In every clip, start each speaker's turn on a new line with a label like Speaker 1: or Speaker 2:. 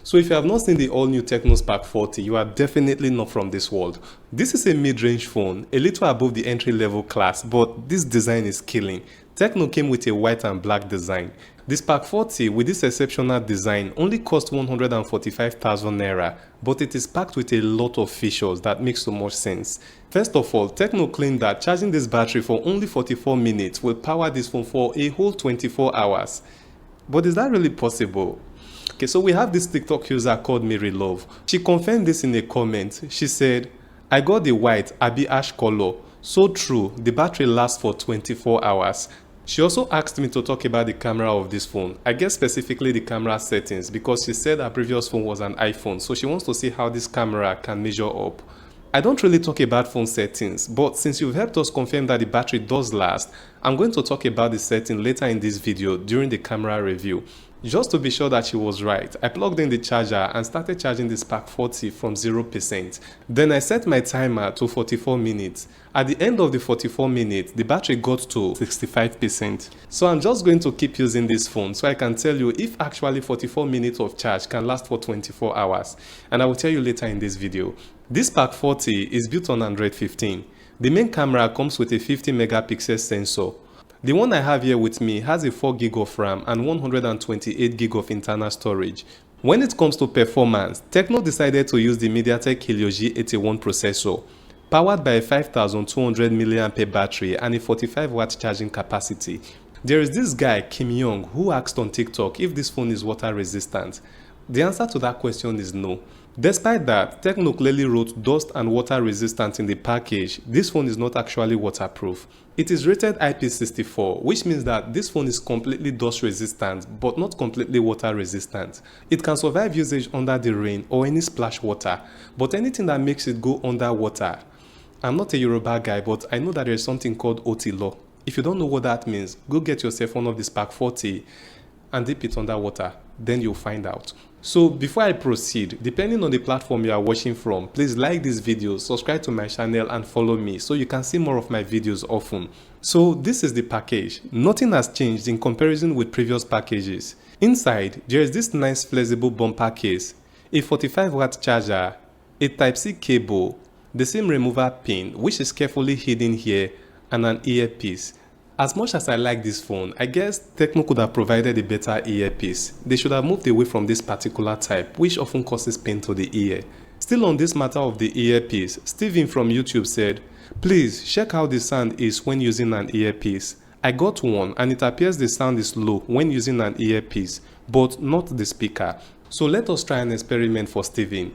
Speaker 1: So if you have not seen the all-new Tecno Spark 40, you are definitely not from this world. This is a mid-range phone, a little above the entry-level class, but this design is killing. Tecno came with a white and black design. The Spark 40 with this exceptional design only cost 145,000 naira, but it is packed with a lot of features that make so much sense. First of all, Tecno claimed that charging this battery for only 44 minutes will power this phone for a whole 24 hours. But is that really possible? Okay, so we have this TikTok user called Mary Love. She confirmed this in a comment. She said, "I got the white Abi ash color. So true, the battery lasts for 24 hours. She also asked me to talk about the camera of this phone. I guess specifically the camera settings because she said her previous phone was an iPhone, so she wants to see how this camera can measure up. I don't really talk about phone settings, but since you've helped us confirm that the battery does last, I'm going to talk about the setting later in this video during the camera review. Just to be sure that she was right, I plugged in the charger and started charging the Spark 40 from 0%. Then I set my timer to 44 minutes. At the end of the 44 minutes, the battery got to 65%. So I'm just going to keep using this phone so I can tell you if actually 44 minutes of charge can last for 24 hours. And I will tell you later in this video. This Spark 40 is built on Android 15. The main camera comes with a 50 megapixel sensor. The one I have here with me has a 4GB of RAM and 128GB of internal storage. When it comes to performance, Tecno decided to use the MediaTek Helio G81 processor, powered by a 5200 mAh battery and a 45W charging capacity. There is this guy, Kim Young, who asked on TikTok if this phone is water resistant. The answer to that question is no. Despite that, Tecno clearly wrote dust and water resistant in the package. This phone is not actually waterproof. It is rated IP64, which means that this phone is completely dust resistant but not completely water resistant. It can survive usage under the rain or any splash water, but anything that makes it go underwater. I'm not a Yoruba guy, but I know that there is something called Otilo. If you don't know what that means, go get yourself one of the Spark 40 and dip it underwater, then you'll find out. So before I proceed, depending on the platform you are watching from, please like this video, subscribe to my channel and follow me so you can see more of my videos often. So this is the package. Nothing has changed in comparison with previous packages. Inside, there is this nice flexible bumper case, a 45W charger, a Type-C cable, the SIM remover pin which is carefully hidden here, and an earpiece. As much as I like this phone, I guess Tecno could have provided a better earpiece. They should have moved away from this particular type, which often causes pain to the ear. Still on this matter of the earpiece, Steven from YouTube said, "Please check how the sound is when using an earpiece. I got one and it appears the sound is low when using an earpiece, but not the speaker. So let us try an experiment for Steven."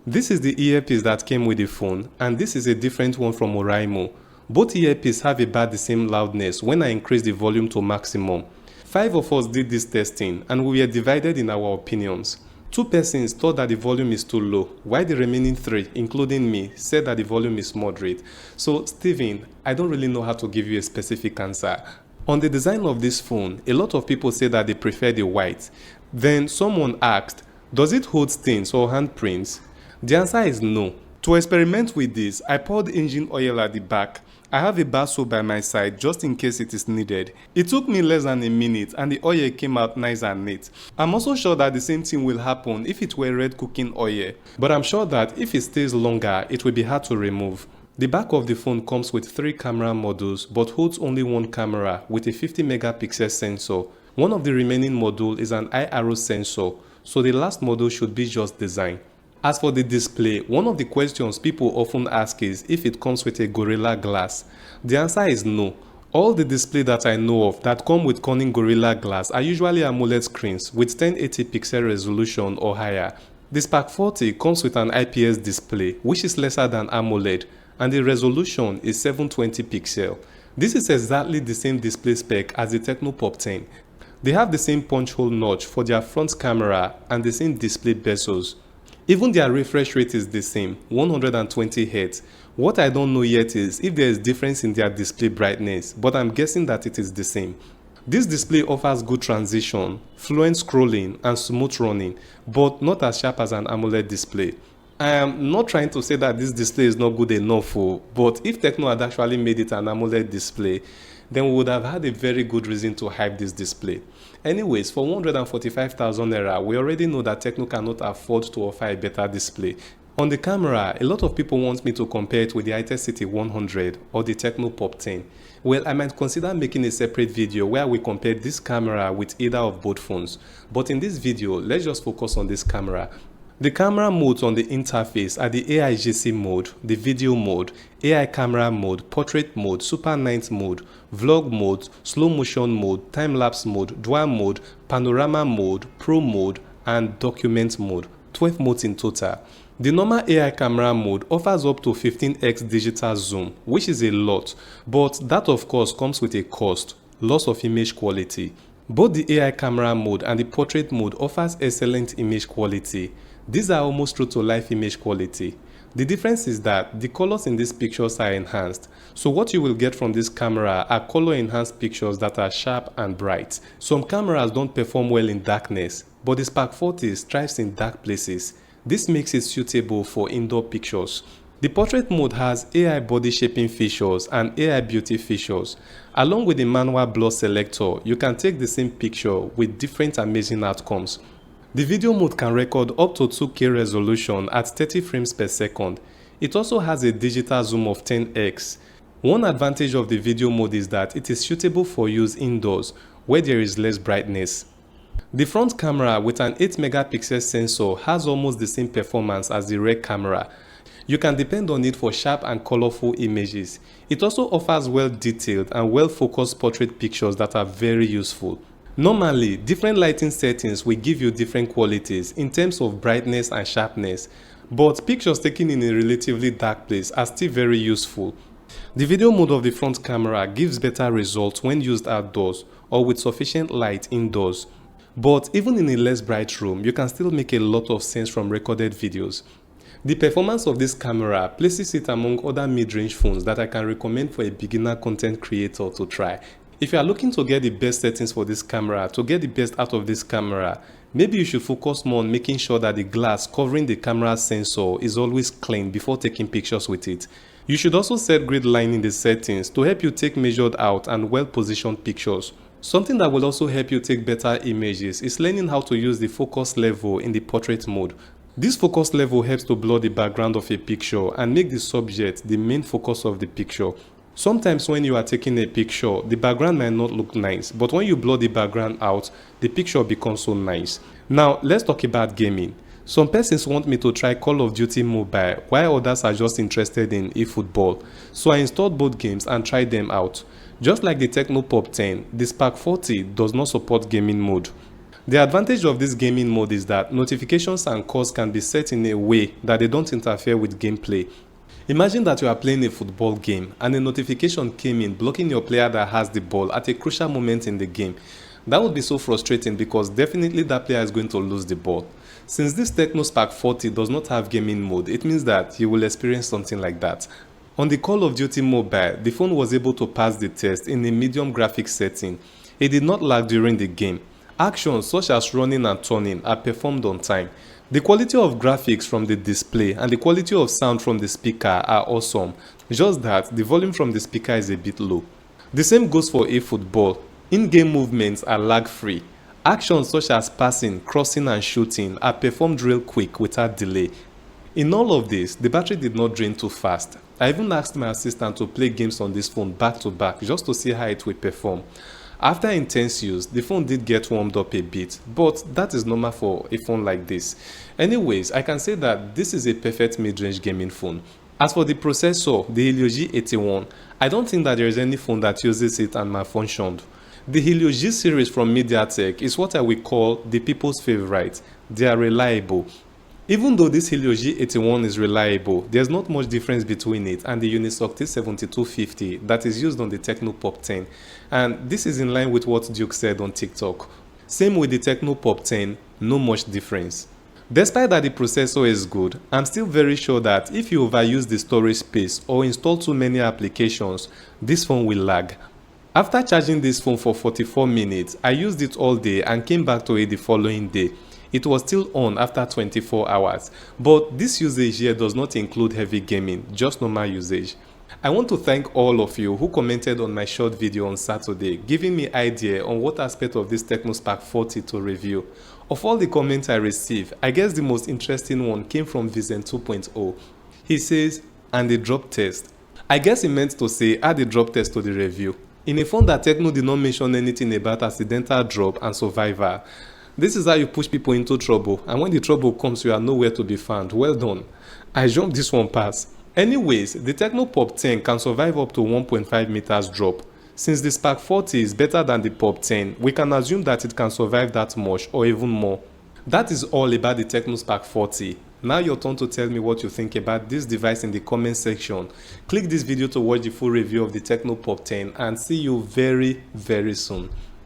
Speaker 1: This is the earpiece that came with the phone, and this is a different one from Oraimo. Both earpieces have about the same loudness when I increase the volume to maximum. 5 of us did this testing and we were divided in our opinions. 2 persons thought that the volume is too low, while the remaining 3, including me, said that the volume is moderate. So Steven, I don't really know how to give you a specific answer. On the design of this phone, a lot of people say that they prefer the white. Then someone asked, does it hold stains or handprints? The answer is no. To experiment with this, I poured engine oil at the back. I have a bar soap by my side just in case it is needed. It took me less than a minute and the oil came out nice and neat. I'm also sure that the same thing will happen if it were red cooking oil, but I'm sure that if it stays longer, it will be hard to remove. The back of the phone comes with 3 camera modules but holds only one camera with a 50 megapixel sensor. One of the remaining modules is an eye arrow sensor, so the last module should be just design. As for the display, one of the questions people often ask is if it comes with a Gorilla Glass. The answer is no. All the displays that I know of that come with Corning Gorilla Glass are usually AMOLED screens with 1080 pixel resolution or higher. The Spark 40 comes with an IPS display which is lesser than AMOLED and the resolution is 720 pixel. This is exactly the same display spec as the Tecno Pop 10. They have the same punch hole notch for their front camera and the same display bezels. Even their refresh rate is the same, 120Hz. What I don't know yet is if there is difference in their display brightness, but I'm guessing that it is the same. This display offers good transition, fluent scrolling and smooth running, but not as sharp as an AMOLED display. I am not trying to say that this display is not good enough, but if Tecno had actually made it an AMOLED display, then we would have had a very good reason to hype this display. Anyways, for 145,000 naira, we already know that Tecno cannot afford to offer a better display. On the camera, a lot of people want me to compare it with the ITEC City 100 or the Tecno Pop 10. Well, I might consider making a separate video where we compare this camera with either of both phones. But in this video, let's just focus on this camera. The camera modes on the interface are the AIGC mode, the video mode, AI camera mode, portrait mode, super night mode, vlog mode, slow motion mode, time-lapse mode, dual mode, panorama mode, pro mode, and document mode. 12 modes in total. The normal AI camera mode offers up to 15x digital zoom, which is a lot, but that of course comes with a cost, loss of image quality. Both the AI camera mode and the portrait mode offers excellent image quality. These are almost true to life image quality. The difference is that the colors in these pictures are enhanced. So what you will get from this camera are color enhanced pictures that are sharp and bright. Some cameras don't perform well in darkness, but the Spark 40 thrives in dark places. This makes it suitable for indoor pictures. The portrait mode has AI body shaping features and AI beauty features. Along with the manual blur selector, you can take the same picture with different amazing outcomes. The video mode can record up to 2K resolution at 30 frames per second. It also has a digital zoom of 10x. One advantage of the video mode is that it is suitable for use indoors, where there is less brightness. The front camera with an 8 megapixel sensor has almost the same performance as the rear camera. You can depend on it for sharp and colorful images. It also offers well-detailed and well-focused portrait pictures that are very useful. Normally, different lighting settings will give you different qualities in terms of brightness and sharpness, but pictures taken in a relatively dark place are still very useful. The video mode of the front camera gives better results when used outdoors or with sufficient light indoors. But even in a less bright room, you can still make a lot of sense from recorded videos. The performance of this camera places it among other mid-range phones that I can recommend for a beginner content creator to try. If you are looking to get the best settings for this camera, to get the best out of this camera, maybe you should focus more on making sure that the glass covering the camera sensor is always clean before taking pictures with it. You should also set grid line in the settings to help you take measured out and well-positioned pictures. Something that will also help you take better images is learning how to use the focus level in the portrait mode. This focus level helps to blur the background of a picture and make the subject the main focus of the picture. Sometimes when you are taking a picture, the background might not look nice, but when you blur the background out, the picture becomes so nice. Now, let's talk about gaming. Some persons want me to try Call of Duty Mobile, while others are just interested in eFootball. So I installed both games and tried them out. Just like the Tecno Pop 10, the Spark 40 does not support gaming mode. The advantage of this gaming mode is that notifications and calls can be set in a way that they don't interfere with gameplay. Imagine that you are playing a football game and a notification came in blocking your player that has the ball at a crucial moment in the game. That would be so frustrating because definitely that player is going to lose the ball. Since this Tecno Spark 40 does not have gaming mode, it means that you will experience something like that. On the Call of Duty Mobile, the phone was able to pass the test in a medium graphics setting. It did not lag during the game. Actions such as running and turning are performed on time. The quality of graphics from the display and the quality of sound from the speaker are awesome, just that the volume from the speaker is a bit low. The same goes for eFootball. In-game movements are lag-free. Actions such as passing, crossing and shooting are performed real quick without delay. In all of this, the battery did not drain too fast. I even asked my assistant to play games on this phone back to back just to see how it will perform. After intense use, the phone did get warmed up a bit, but that is normal for a phone like this. Anyways, I can say that this is a perfect mid-range gaming phone. As for the processor, the Helio G81, I don't think that there is any phone that uses it and malfunctioned. The Helio G series from MediaTek is what I will call the people's favorite. They are reliable. Even though this Helio G81 is reliable, there's not much difference between it and the Unisoc T7250 that is used on the Tecno Pop 10, and this is in line with what Duke said on TikTok. Same with the Tecno Pop 10, no much difference. Despite that the processor is good, I'm still very sure that if you overuse the storage space or install too many applications, this phone will lag. After charging this phone for 44 minutes, I used it all day and came back to it the following day. It was still on after 24 hours, but this usage here does not include heavy gaming, just normal usage. I want to thank all of you who commented on my short video on Saturday, giving me idea on what aspect of this Tecno Spark 40 to review. Of all the comments I received, I guess the most interesting one came from Vincent 2.0. He says, and the drop test. I guess he meant to say add a drop test to the review. In a phone that Tecno did not mention anything about accidental drop and survival. This is how you push people into trouble, and when the trouble comes you are nowhere to be found. Well done. I jumped this one past. Anyways, the Tecno Pop 10 can survive up to 1.5 meters drop. Since the Spark 40 is better than the Pop 10, we can assume that it can survive that much or even more. That is all about the Tecno Spark 40. Now your turn to tell me what you think about this device in the comment section. Click this video to watch the full review of the Tecno Pop 10 and see you very soon.